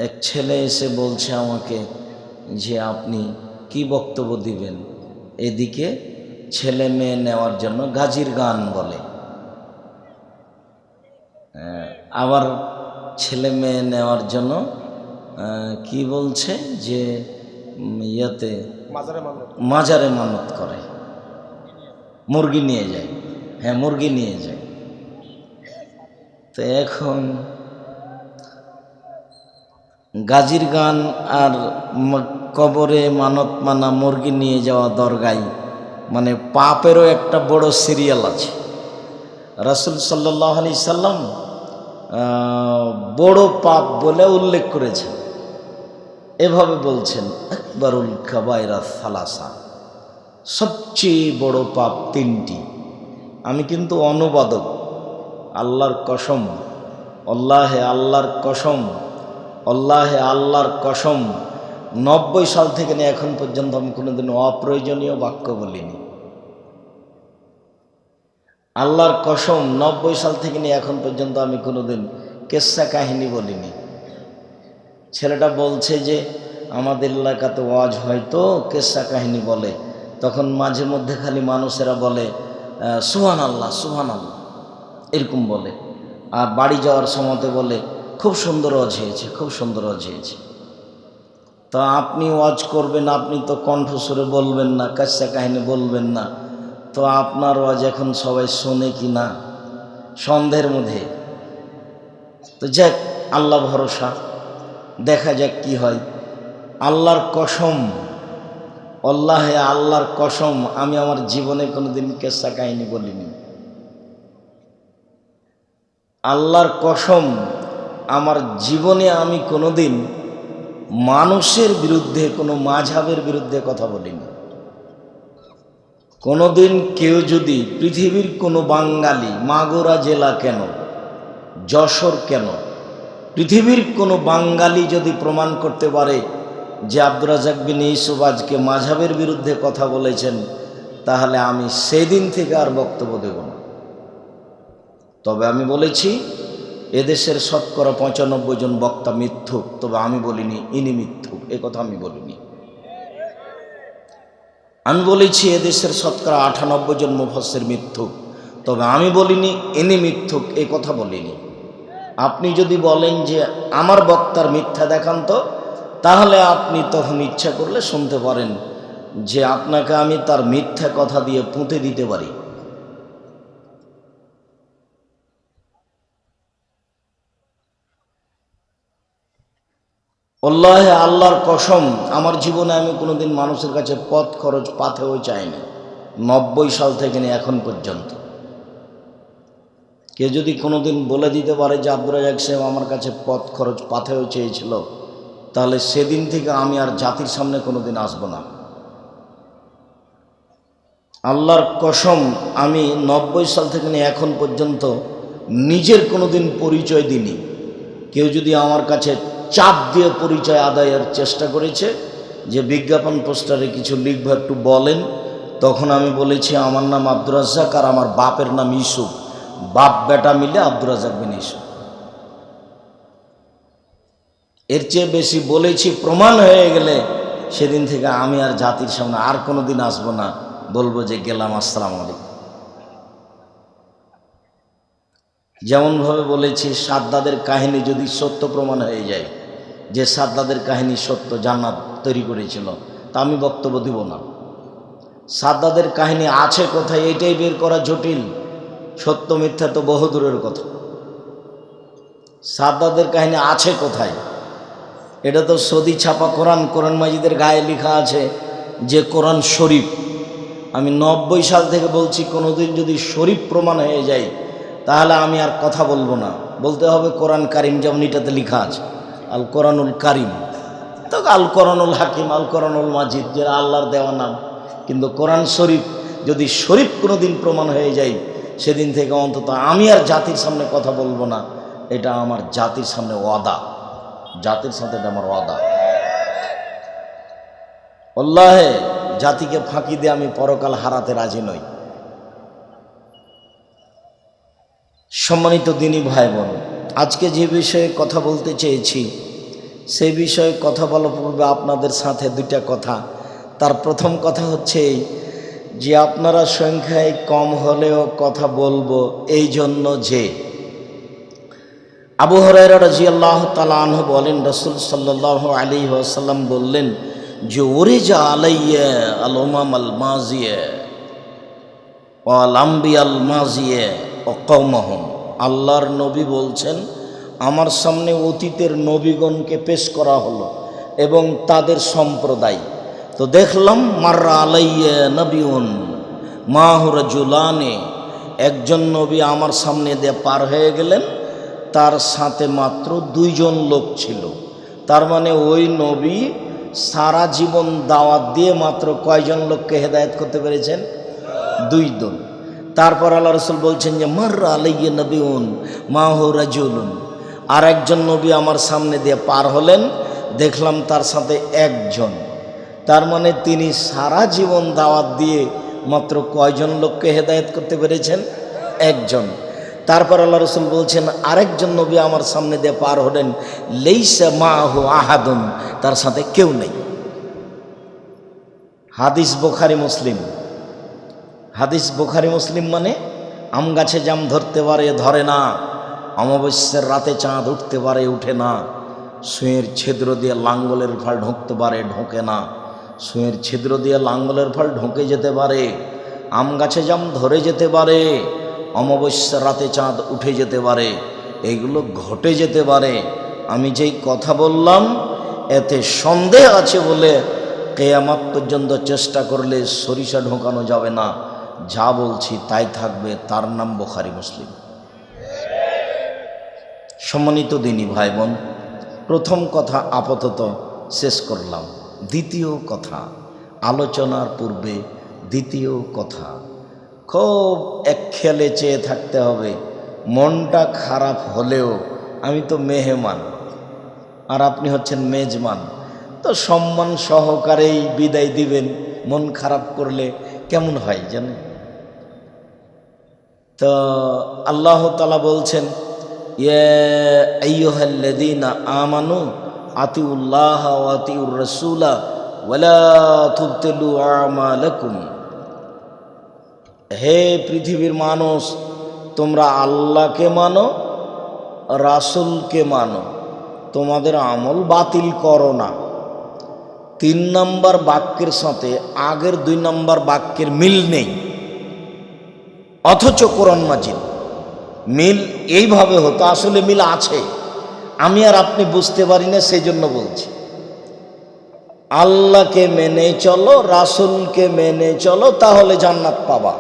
এক ছেলে এসে বলছে আমাকে যে আপনি কি বক্তব্য দিবেন। এদিকে ছেলে মেয়ে নেওয়ার জন্য গাজীর গান বলে, আবার ছেলে মেয়ে নেওয়ার জন্য কি বলছে যে ইয়াতে মাজারে মানত করে, মুরগি নিয়ে যায়। হ্যাঁ, মুরগি নিয়ে যায়। তো এখন গাজীর গান আর কবরে মানত মানা, মুরগি নিয়ে যাওয়া দরগায়, মানে পাপেরও একটা বড় সিরিয়াল আছে। রাসূল সাল্লাল্লাহু আলাইহি সাল্লাম বড় পাপ বলে উল্লেখ করেছেন, এভাবে বলছেন আকবারুল কাবায়রা সালাসা, সবচেয়ে বড় পাপ তিনটি। আমি কিন্তু অনুবাদক, আল্লাহর কসম, আল্লাহে আল্লাহর কসম, আল্লাহে আল্লাহর কসম, 90 সাল থেকে নিয়ে এখন পর্যন্ত আমি কোনোদিন অপ্রয়োজনীয় বাক্য বলিনি। আল্লাহর কসম, 90 সাল থেকে নিয়ে এখন পর্যন্ত আমি কোনোদিন কেসা কাহিনী বলিনি। ছেলেটা বলছে যে আমাদের এলাকাতে ওয়াজ হয়তো কেসা কাহিনী বলে, তখন মাঝে মধ্যে খালি মানুষেরা বলে সুবহানাল্লাহ সুবহানাল্লাহ এরকম বলে, আর বাড়ি যাওয়ার সময়তে বলে খুব সুন্দর ওয়াজ হয়েছে, খুব সুন্দর ওয়াজ হয়েছে। তা আপনি ওয়াজ করবেন, আপনি তো কণ্ঠস্বরে বলবেন না, কেসা কাহিনী বলবেন না, তো আপনার ওয়াজ এখন সবাই শোনে কি না সন্দেহের মধ্যে। তো যাক, আল্লাহ ভরসা, দেখা যাক কি হয়। আল্লাহর কসম, আল্লাহে আল্লাহর কসম, আমি আমার জীবনে কোনোদিন কেসা কাহিনী বলিনি। আল্লাহর কসম, আমার জীবনে আমি কোনোদিন মানুষের বিরুদ্ধে, কোনো মাযহাবের বিরুদ্ধে কথা বলিনি। কোনোদিন কেউ যদি পৃথিবীর কোনো বাঙালি, মাগুরা জেলা কেন, যশোর কেন, পৃথিবীর কোনো বাঙালি যদি প্রমাণ করতে পারে যে আব্দুর রাজ্জাক বিন ইউসুফ আজকে মাযহাবের বিরুদ্ধে কথা বলেছেন, তাহলে আমি সেদিন থেকে আর বক্তব্য দেব না। তবে আমি বলেছি এদেশের শতকরা 95 জন বক্তা মিথ্যুক, তবে আমি বলিনি ইনি মিথ্যুক, এ কথা আমি বলিনি। আমি বলেছি এদেশের শতকরা 98 জন মুফাসসির মিথ্যুক, তবে আমি বলিনি ইনি মিথ্যুক, এ কথা বলিনি। আপনি যদি বলেন যে আমার বক্তার মিথ্যা দেখান তো, তাহলে আপনি তখন ইচ্ছা করলে শুনতে পারেন যে আপনাকে আমি তার মিথ্যা কথা দিয়ে পুঁতে দিতে পারি। আল্লাহে আল্লাহর কসম, আমার জীবনে আমি কোনোদিন মানুষের কাছে পথ খরচ পাথেও চাইনি, 90 সাল থেকে নিয়ে এখন পর্যন্ত। কেউ যদি কোনোদিন বলে দিতে পারে যে আব্দুর রাজ্জাক সাহেব আমার কাছে পথ খরচ পাথেও চেয়েছিল, তাহলে সেদিন থেকে আমি আর জাতির সামনে কোনোদিন আসব না। আল্লাহর কসম, আমি 90 সাল থেকে নিয়ে এখন পর্যন্ত নিজের কোনোদিন পরিচয় দিইনি। কেউ যদি আমার কাছে চাপ দিয়ে পরিচয় আদায়ের চেষ্টা করেছে যে বিজ্ঞাপন পোস্টারে কিছু লিখবে, একটু বলেন, তখন আমি বলেছি আমার নাম আব্দুর রাজ্জাক আর আমার বাপের নাম ইউসুফ, বাপ বেটা মিলে আব্দুর রাজ্জাক বিন ইউসুফ। এর চেয়ে বেশি বলেছি, প্রমাণ হয়ে গেলে সেদিন থেকে আমি আর জাতির সামনে আর কোনোদিন আসবো না, বলবো যে গেলাম, আসসালামু আলাইকুম। যেমনভাবে বলেছি সাদ্দাদের কাহিনী যদি সত্য প্রমাণ হয়ে যায় যে সাদ্দাদের কাহিনী সত্য, জান্নাত তৈরি করেছিল, তা আমি বক্তব্য দিব না। সাদ্দাদের কাহিনী আছে কোথায় এটাই বের করা জটিল, সত্য মিথ্যা তো বহুদূরের কথা। সাদ্দাদের কাহিনী আছে কোথায়? এটা তো সদি ছাপা কোরআন, কোরআন মাজিদের গায়ে লেখা আছে যে কোরআন শরীফ। আমি 90 সাল থেকে বলছি কোনোদিন যদি শরীফ প্রমাণ হয়ে যায় তাহলে আমি আর কথা বলবো না, বলতে হবে কোরআন কারিম, যেমন এটাতে লেখা আছে আল কোরআনুল কারিম, তো আল কোরআনুল হাকিম, আল কোরআনুল মাজিদ, যেটা আল্লাহর দেওয়া নাম। কিন্তু কোরআন শরীফ যদি শরীফ কোনোদিন প্রমাণ হয়ে যায়, সেদিন থেকে অন্তত আমি আর জাতির সামনে কথা বলবো না। এটা আমার জাতির সামনে ওয়াদা, জাতির সাথে এটা আমার ওয়াদা। আল্লাহে, জাতিকে ফাঁকি দিয়ে আমি পরকাল হারাতে রাজি নই। সম্মানিত দিনী ভাই বোন, আজকে যে বিষয়ে কথা বলতে চেয়েছি সেই বিষয়ে কথা বলার পূর্বে আপনাদের সাথে দুইটা কথা। তার প্রথম কথা হচ্ছে যে আপনারা সংখ্যায় কম হলেও কথা বলবো এই জন্য যে আবু হুরায়রা রাদিয়াল্লাহু তাআলা আনহু বলেন, রাসূল সাল্লাল্লাহু আলাইহি ওয়াসাল্লাম বললেন যে উরিজা আলাইয়া আল উমাম আল মাজিয়া ওয়াল আম্বিয়া আল মাজিয়া ওয়া কওমহুম। আল্লাহর নবী বলছেন আমার সামনে অতীতের নবীগণকে পেশ করা হলো এবং তাদের সম্প্রদায়। তো দেখলাম মাররা আলাইয়া নবিউন মাহু রাজুলানে, একজন নবী আমার সামনে দিয়ে পার হয়ে গেলেন, তার সাথে মাত্র 2 জন লোক ছিল। তার মানে ওই নবী সারা জীবন দাওয়াত দিয়ে মাত্র কয়জন লোককে হেদায়েত করতে পেরেছেন? 2 জন। তারপর আল্লাহ রাসূল বলছেন যে মাররা আলাইয়া নবিউন মাহু রাজুলুন, আর একজন নবী আমার সামনে দিয়ে পার হলেন, দেখলাম তার সাথে 1 জন। তার মানে তিনি সারা জীবন দাওয়াত দিয়ে মাত্র কয়জন লোককে হেদায়েত করতে পেরেছেন? 1 জন। তারপর আল্লাহ রাসূল বলছেন আরেকজন নবী আমার সামনে দিয়ে পার হলেন, লাইসা মাহু আহাদুন, তার সাথে কেউ নেই। হাদিস বুখারী মুসলিম। হাদিস বুখারী মুসলিম মানে আম গাছে জাম ধরতে পারে ধরে না, অমাবস্যার রাতে চাঁদ উঠতে পারে উঠে না, সুঁয়ের ছিদ্র দিয়ে লাঙ্গলের ফাল ঢুকতে পারে ঢোকে না, সুঁয়ের ছিদ্র দিয়ে লাঙ্গলের ফাল ঢুকে যেতে পারে, আম গাছে জাম ধরে যেতে পারে, অমাবস্যার রাতে চাঁদ উঠে যেতে পারে, এগুলো ঘটে যেতে পারে। আমি যেই কথা বললাম এতে সন্দেহ আছে বলে কিয়ামত পর্যন্ত চেষ্টা করলে সরিষা ঢোকানো যাবে না। যা বলছি তাই থাকবে, তার নাম বুখারী মুসলিম। সম্মানিত দিনী ভাই বোন, প্রথম কথা আপাতত শেষ করলাম। দ্বিতীয় কথা, আলোচনার পূর্বে দ্বিতীয় কথা, খুব একখেয়ালে চেয়ে থাকতে হবে। মনটা খারাপ হলেও আমি তো মেহমান আর আপনি হচ্ছেন মেজবান, তো সম্মান সহকারেই বিদায় দিবেন। মন খারাপ করলে কেমন হয় জানেন? তো আল্লাহ তাআলা বলছেন ইয়া আইয়ুহাল্লাযীনা আমানু আতিউল্লাহ ওয়া আতিউর রাসূলা ওয়ালা তুবতিলু আমালাকুম। হে পৃথিবীর মানুষ, তোমরা আল্লাহকে মানো, রাসূলকে মানো, তোমাদের আমল বাতিল করো না। 3 নম্বর বাক্যের সাথে আগের 2 নম্বর বাক্যের মিল নেই, অথচ কোরআন মাজিদ মিল এইভাবে হতো। আসলে মিল আছে, আমি আর আপনি বুঝতে পারি না, সেই জন্য বলছি। আল্লাহকে মেনে চলো, রাসূলকে মেনে চলো, তাহলে জান্নাত পাবা।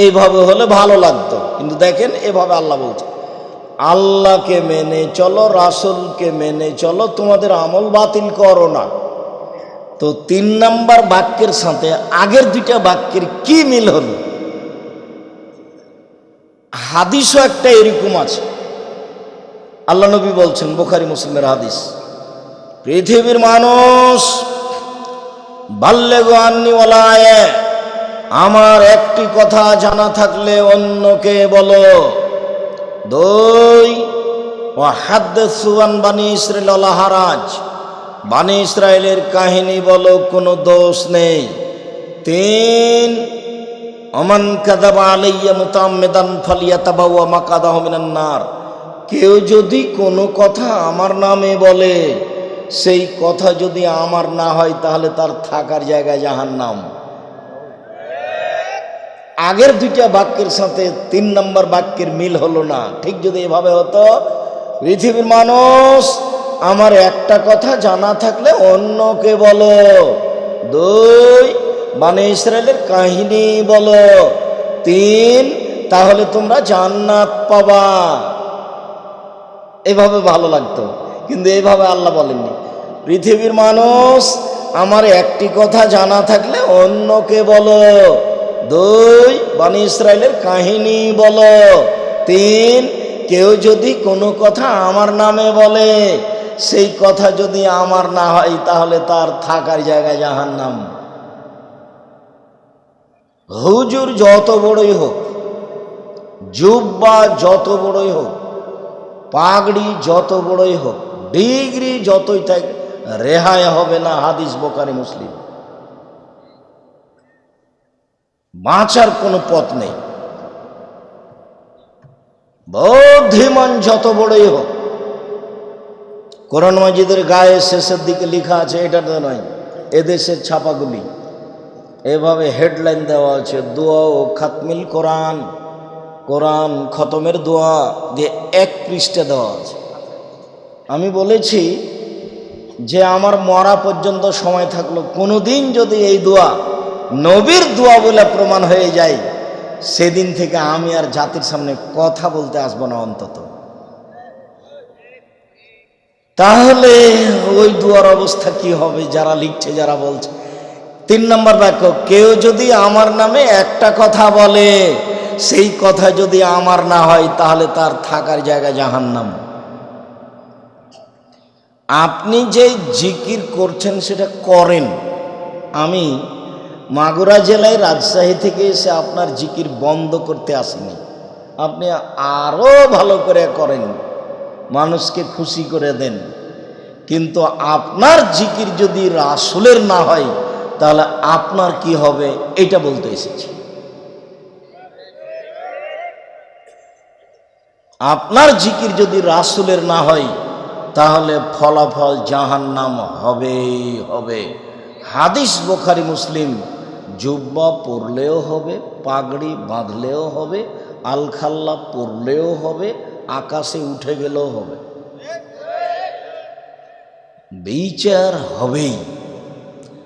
এইভাবে হলে ভালো লাগতো, কিন্তু দেখেন এভাবে আল্লাহ বলছে আল্লাহকে মেনে চলো, রাসূলকে মেনে চলো, তোমাদের আমল বাতিল করো না। তো 3 নম্বর বাক্যের সাথে আগের 2টা বাক্যের কি মিল হলো? হাদিসও একটা এরকম আছে। আল্লাহ নবী বলছেন, বুখারী মুসলিমের হাদিস, পৃথিবীর মানুষ বাল্লিগু আন্নী ওয়ালা আয়া, আমার একটি কথা জানা থাকলে অন্যকে বলো। 2 ওয়া হাদ্দিসু আন বানি ইসরাঈল ওয়ালা হারাজ, বানি ইসরায়েলের কাহিনী বলো, কোনো দোষ নেই। 3 ওমান কাযাবা আলাইয়া মুতাআম্মিদান ফালিয়াতাবাওয়া মাকাদাহু মিনান নার, কেউ যদি কোনো কথা আমার নামে বলে, সেই কথা যদি আমার না হয় তাহলে তার থাকার জায়গায় জাহান্নাম। আগের 2টা বাক্যের সাথে 3 নম্বর বাক্যের মিল হলো না। ঠিক যদি এভাবে হতো, পৃথিবীর মানুষ আমার একটা কথা জানা থাকলে অন্যকে বলো। 2 বানি ইসরায়েলের কাহিনী বলো। 3 তাহলে তোমরা জান্নাত পাবা। এভাবে ভালো লাগতো, কিন্তু এইভাবে আল্লাহ বলেননি। পৃথিবীর মানুষ আমার একটি কথা জানা থাকলে অন্যকে বলো। 2 বানি ইসরায়েলের কাহিনী বলো। 3 কেউ যদি কোনো কথা আমার নামে বলে, সেই কথা যদি আমার না হয় তাহলে তার থাকার জায়গায় জাহান্নাম। হুজুর যত বড়ই হোক, জুব্বা যত বড়ই হোক, পাগড়ি যত বড়ই হোক, ডিগ্রি যতই থাকে রেহাই হবে না। হাদিস বোখারি মুসলিম, বাঁচার কোনো পথ নেই। বুদ্ধিমান যত বড়ই হোক, কোরআন মাজিদের গায়ে শেষের দিকে লেখা আছে, এটা তো নয়, এদেশের ছাপাগুলি এভাবে হেডলাইন দেওয়া আছে, দোয়া ও খাতমিল কোরআন, কোরআন খতমের দোয়া দিয়ে এক পৃষ্ঠা দেওয়া আছে। আমি বলেছি যে আমার মরা পর্যন্ত সময় থাকলো, কোনোদিন যদি এই দোয়া নবীর দোয়া বলে প্রমাণ হয়ে যায়, সেদিন থেকে আমি আর জাতির সামনে কথা বলতে আসবো না অন্তত। তাহলে ওই দোয়ার অবস্থা কি হবে? যারা লিখছে, যারা বলছে। 3 নম্বর বাক্য, কেউ যদি আমার নামে একটা কথা বলে, সেই কথা যদি আমার না হয়, তাহলে তার থাকার জায়গা জাহান্নাম। আপনি যে জিকির করছেন সেটা করেন। আমি মাগুরা জেলায় রাজশাহী থেকে এসে আপনার জিকির বন্ধ করতে আসিনি। আপনি আরও ভালো করে করেন, মানুষকে খুশি করে দেন, কিন্তু আপনার জিকির যদি রাসূলের না হয়, তাহলে আপনার কি হবে এটা বলতে এসেছি। আপনার জিকির যদি রাসূলের না হয়, তাহলে ফলাফল জাহান্নাম হবেই হবে। হাদিস বুখারী মুসলিম, জুব্বা পরলেও হবে, পাগড়ি বাঁধলেও হবে, আলখাল্লা পরলেও হবে, আকাশে উঠে গেলেও হবে, বিচার হবেই।